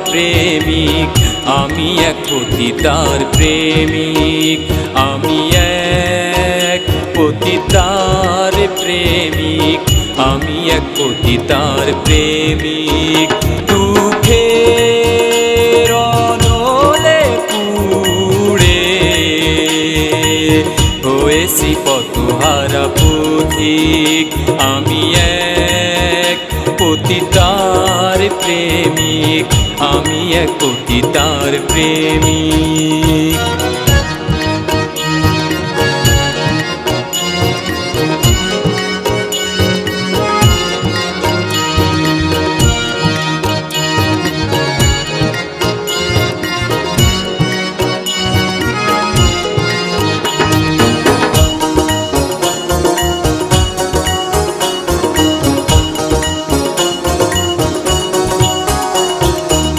প্রেমিক, আমি এক পতিতার প্রেমিক, আমি এক পতিতার প্রেমিক, আমি এক পতিতার প্রেমিক। দুঃখের অনলে পুড়ে হয়েছি পথহারা পথিক, আমি এক পতিতার প্রেমিক, আমি এক পতিতার প্রেমিক।